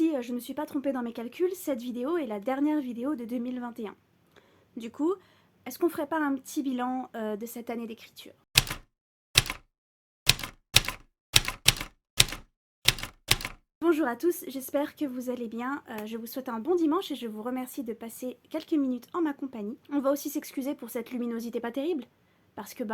si je ne me suis pas trompée dans mes calculs, cette vidéo est la dernière vidéo de 2021. Du coup, est-ce qu'on ferait pas un petit bilan de cette année d'écriture? Bonjour à tous, j'espère que vous allez bien. Je vous souhaite un bon dimanche et je vous remercie de passer quelques minutes en ma compagnie. On va aussi s'excuser pour cette luminosité pas terrible, parce que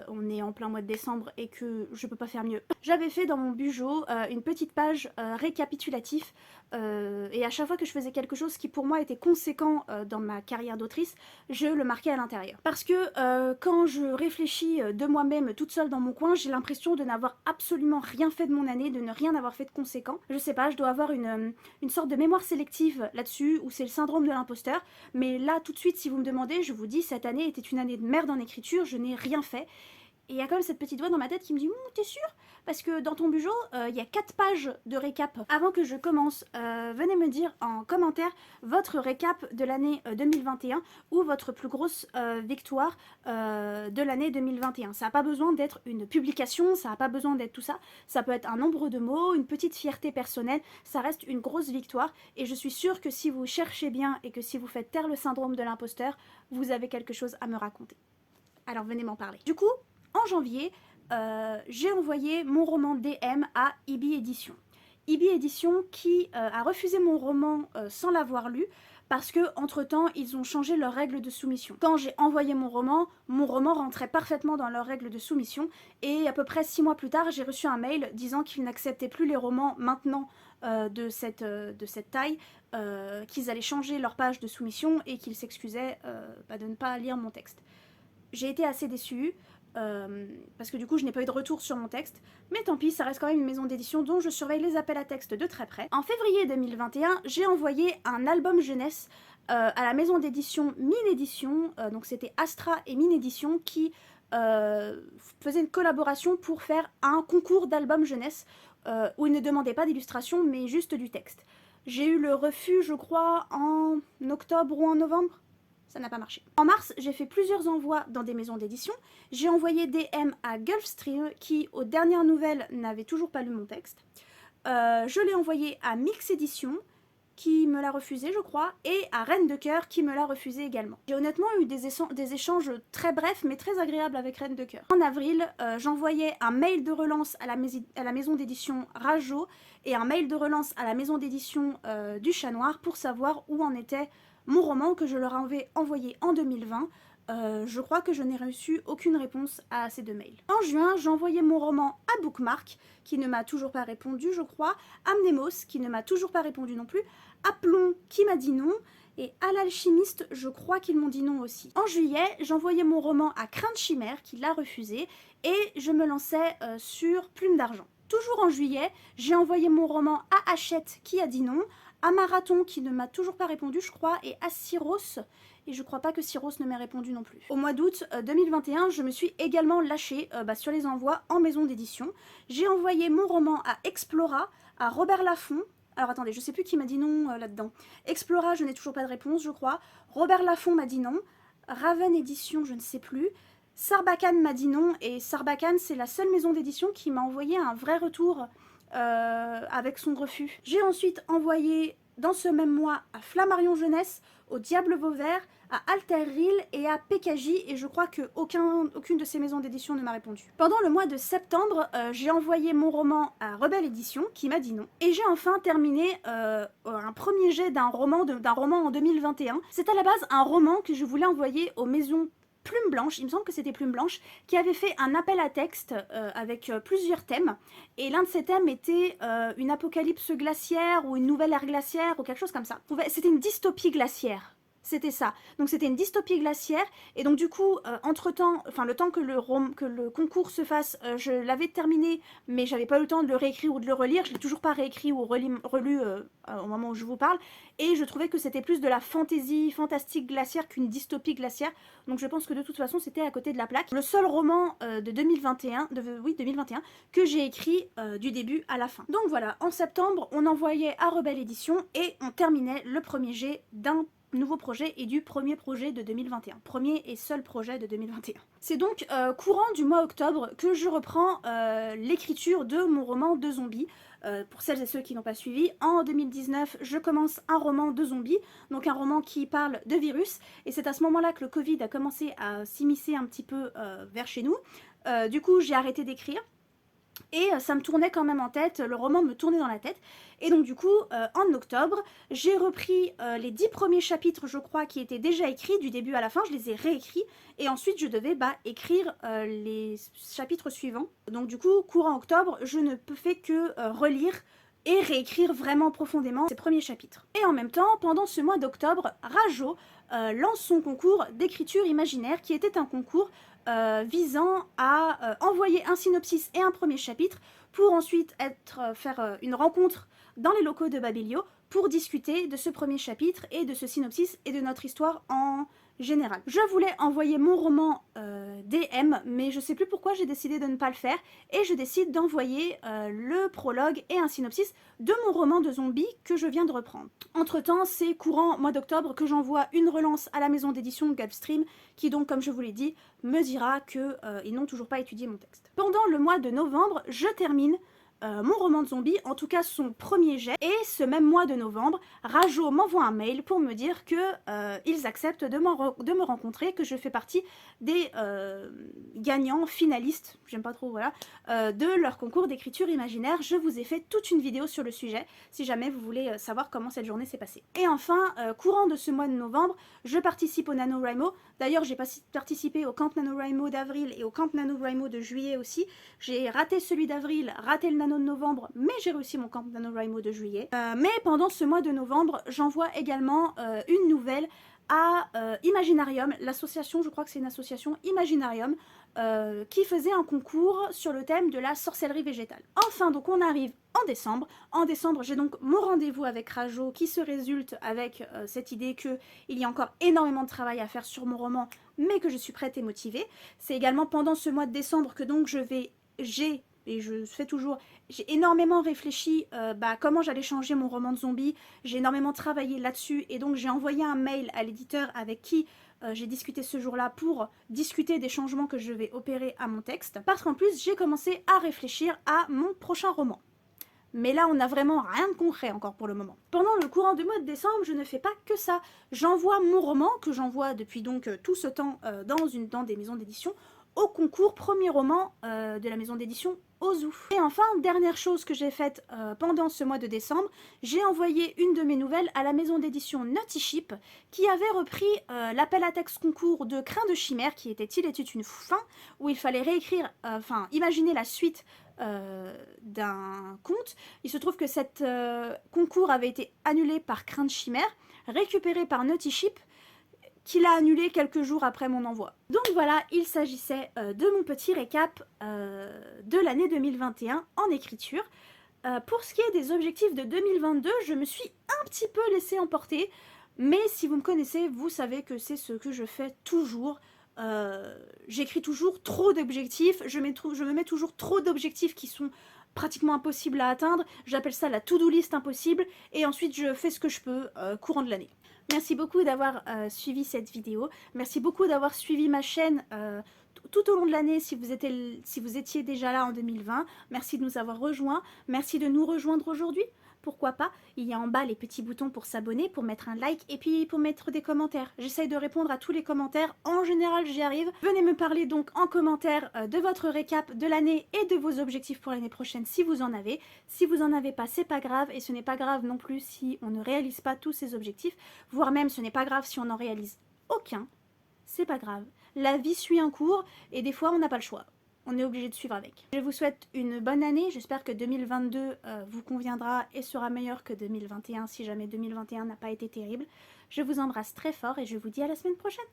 on est en plein mois de décembre et que je peux pas faire mieux. J'avais fait dans mon bujo une petite page récapitulatif et à chaque fois que je faisais quelque chose qui pour moi était conséquent dans ma carrière d'autrice, je le marquais à l'intérieur. Parce que quand je réfléchis de moi-même toute seule dans mon coin, j'ai l'impression de n'avoir absolument rien fait de mon année, de ne rien avoir fait de conséquent. Je sais pas, je dois avoir une sorte de mémoire sélective là-dessus, ou c'est le syndrome de l'imposteur, mais là tout de suite si vous me demandez, je vous dis cette année était une année de merde en écriture, je n'ai rien fait. Et il y a quand même cette petite voix dans ma tête qui me dit t'es sûr? Parce que dans ton bujo, il y a 4 pages de récap. Avant que je commence, venez me dire en commentaire votre récap de l'année 2021 ou votre plus grosse victoire de l'année 2021. Ça n'a pas besoin d'être une publication, ça n'a pas besoin d'être tout ça. Ça peut être un nombre de mots, une petite fierté personnelle, ça reste une grosse victoire. Et je suis sûre que si vous cherchez bien et que si vous faites taire le syndrome de l'imposteur, vous avez quelque chose à me raconter. Alors venez m'en parler. Du coup, en janvier, j'ai envoyé mon roman DM à Ibi Édition. Ibi Édition qui a refusé mon roman sans l'avoir lu parce que entre temps ils ont changé leurs règles de soumission. Quand j'ai envoyé mon roman rentrait parfaitement dans leurs règles de soumission et à peu près 6 mois plus tard j'ai reçu un mail disant qu'ils n'acceptaient plus les romans maintenant de cette taille, qu'ils allaient changer leur page de soumission et qu'ils s'excusaient de ne pas lire mon texte. J'ai été assez déçue, parce que du coup je n'ai pas eu de retour sur mon texte, mais tant pis, ça reste quand même une maison d'édition dont je surveille les appels à texte de très près. En février 2021, j'ai envoyé un album jeunesse à la maison d'édition Mine Édition, donc c'était Astra et Mine Édition qui faisaient une collaboration pour faire un concours d'album jeunesse où ils ne demandaient pas d'illustration mais juste du texte. J'ai eu le refus, je crois, en octobre ou en novembre. Ça n'a pas marché. En mars, j'ai fait plusieurs envois dans des maisons d'édition. J'ai envoyé des DM à Gulfstream qui, aux dernières nouvelles, n'avait toujours pas lu mon texte. Je l'ai envoyé à Mix Édition qui me l'a refusé, je crois, et à Reine de Cœur qui me l'a refusé également. J'ai honnêtement eu des échanges très brefs mais très agréables avec Reine de Cœur. En avril, j'envoyais un mail de relance à la maison d'édition Rajo et un mail de relance à la maison d'édition du Chat Noir pour savoir où en était mon roman que je leur avais envoyé en 2020. Je crois que je n'ai reçu aucune réponse à ces 2 mails. En juin, j'ai envoyé mon roman à Bookmark, qui ne m'a toujours pas répondu, je crois, à Mnemos, qui ne m'a toujours pas répondu non plus, à Plomb, qui m'a dit non, et à l'Alchimiste, je crois qu'ils m'ont dit non aussi. En juillet, j'ai envoyé mon roman à Crainte Chimère, qui l'a refusé, et je me lançais sur Plume d'Argent. Toujours en juillet, j'ai envoyé mon roman à Hachette, qui a dit non, à Marathon, qui ne m'a toujours pas répondu, je crois, et à Syros, et je crois pas que Syros ne m'ait répondu non plus. Au mois d'août 2021, je me suis également lâchée sur les envois en maison d'édition. J'ai envoyé mon roman à Explora, à Robert Laffont. Alors attendez, je sais plus qui m'a dit non là-dedans. Explora, je n'ai toujours pas de réponse, je crois. Robert Laffont m'a dit non. Raven Édition, je ne sais plus. Sarbacane m'a dit non, et Sarbacane, c'est la seule maison d'édition qui m'a envoyé un vrai retour avec son refus. J'ai ensuite envoyé dans ce même mois à Flammarion Jeunesse, au Diable Vauvert, à Alter Reel et à PKJ, et je crois que aucune de ces maisons d'édition ne m'a répondu. Pendant le mois de septembre, j'ai envoyé mon roman à Rebelle Édition, qui m'a dit non, et j'ai enfin terminé un premier jet d'un roman en 2021. C'est à la base un roman que je voulais envoyer aux maisons Plume Blanche, il me semble que c'était Plume Blanche, qui avait fait un appel à texte avec plusieurs thèmes, et l'un de ces thèmes était une apocalypse glaciaire ou une nouvelle ère glaciaire ou quelque chose comme ça. C'était une dystopie glaciaire. C'était ça. Donc c'était une dystopie glaciaire, et donc du coup, entre-temps, enfin le temps que le concours se fasse, je l'avais terminé, mais j'avais pas eu le temps de le réécrire ou de le relire, je l'ai toujours pas réécrit ou relu au moment où je vous parle, et je trouvais que c'était plus de la fantastique glaciaire qu'une dystopie glaciaire, donc je pense que de toute façon c'était à côté de la plaque. Le seul roman de 2021, que j'ai écrit du début à la fin. Donc voilà, en septembre, on envoyait à Rebelle Édition, et on terminait le premier jet d'un nouveau projet et du premier projet de 2021. Premier et seul projet de 2021. C'est donc courant du mois octobre que je reprends l'écriture de mon roman de zombies. Pour celles et ceux qui n'ont pas suivi, en 2019, je commence un roman de zombies, donc un roman qui parle de virus, et c'est à ce moment-là que le Covid a commencé à s'immiscer un petit peu vers chez nous. Du coup, j'ai arrêté d'écrire. Et ça me tournait quand même en tête, le roman me tournait dans la tête. Et donc du coup, en octobre, j'ai repris les 10 premiers chapitres, je crois, qui étaient déjà écrits, du début à la fin, je les ai réécrits. Et ensuite, je devais écrire les chapitres suivants. Donc du coup, courant octobre, je ne peux faire que relire et réécrire vraiment profondément ces premiers chapitres. Et en même temps, pendant ce mois d'octobre, Rajo lance son concours d'écriture imaginaire, qui était un concours visant à envoyer un synopsis et un premier chapitre pour ensuite faire une rencontre dans les locaux de Babelio pour discuter de ce premier chapitre et de ce synopsis et de notre histoire en général. Je voulais envoyer mon roman DM, mais je sais plus pourquoi j'ai décidé de ne pas le faire, et je décide d'envoyer le prologue et un synopsis de mon roman de zombies que je viens de reprendre. Entre temps, c'est courant mois d'octobre que j'envoie une relance à la maison d'édition Gulfstream, qui donc, comme je vous l'ai dit, me dira qu'ils n'ont toujours pas étudié mon texte. Pendant le mois de novembre, je termine mon roman de zombie, en tout cas son premier jet, et ce même mois de novembre, Rajo m'envoie un mail pour me dire qu'ils acceptent de me rencontrer, que je fais partie des gagnants finalistes, j'aime pas trop, voilà, de leur concours d'écriture imaginaire. Je vous ai fait toute une vidéo sur le sujet, si jamais vous voulez savoir comment cette journée s'est passée. Et enfin, courant de ce mois de novembre, je participe au NaNoWriMo. D'ailleurs, j'ai participé au Camp NaNoWriMo d'avril et au Camp NaNoWriMo de juillet aussi. J'ai raté celui d'avril, raté le Nano de novembre, mais j'ai réussi mon Camp NaNoWriMo de juillet. Mais pendant ce mois de novembre, j'envoie également une nouvelle à Imaginarium, l'association, je crois que c'est une association Imaginarium, qui faisait un concours sur le thème de la sorcellerie végétale. Enfin, donc on arrive en décembre. En décembre, j'ai donc mon rendez-vous avec Rajo qui se résulte avec cette idée qu'il y a encore énormément de travail à faire sur mon roman, mais que je suis prête et motivée. C'est également pendant ce mois de décembre que donc j'ai énormément réfléchi comment j'allais changer mon roman de zombie, j'ai énormément travaillé là-dessus, et donc j'ai envoyé un mail à l'éditeur avec qui j'ai discuté ce jour-là pour discuter des changements que je vais opérer à mon texte, parce qu'en plus j'ai commencé à réfléchir à mon prochain roman. Mais là, on n'a vraiment rien de concret encore pour le moment. Pendant le courant du mois de décembre, je ne fais pas que ça. J'envoie mon roman, que j'envoie depuis donc tout ce temps dans des maisons d'édition, au concours premier roman de la maison d'édition Ozu. Et enfin, dernière chose que j'ai faite pendant ce mois de décembre, j'ai envoyé une de mes nouvelles à la maison d'édition Naughty Ship, qui avait repris l'appel à texte concours de Crin de Chimère, qui était Il était une fin, où il fallait réécrire, imaginer la suite d'un conte. Il se trouve que cet concours avait été annulé par Crin de Chimère, récupéré par Naughty Ship, qui l'a annulé quelques jours après mon envoi. Donc voilà, il s'agissait de mon petit récap de l'année 2021 en écriture. Pour ce qui est des objectifs de 2022, je me suis un petit peu laissée emporter, mais si vous me connaissez, vous savez que c'est ce que je fais toujours. J'écris toujours trop d'objectifs, je me mets toujours trop d'objectifs qui sont pratiquement impossibles à atteindre, j'appelle ça la to-do list impossible, et ensuite je fais ce que je peux courant de l'année. Merci beaucoup d'avoir suivi cette vidéo, merci beaucoup d'avoir suivi ma chaîne tout au long de l'année si vous étiez déjà là en 2020, merci de nous avoir rejoints, merci de nous rejoindre aujourd'hui. Pourquoi pas, il y a en bas les petits boutons pour s'abonner, pour mettre un like et puis pour mettre des commentaires. J'essaye de répondre à tous les commentaires, en général j'y arrive. Venez me parler donc en commentaire de votre récap de l'année et de vos objectifs pour l'année prochaine si vous en avez. Si vous en avez pas, c'est pas grave, et ce n'est pas grave non plus si on ne réalise pas tous ces objectifs, voire même ce n'est pas grave si on n'en réalise aucun. C'est pas grave. La vie suit un cours et des fois on n'a pas le choix. On est obligé de suivre avec. Je vous souhaite une bonne année, j'espère que 2022 vous conviendra et sera meilleur que 2021 si jamais 2021 n'a pas été terrible. Je vous embrasse très fort et je vous dis à la semaine prochaine.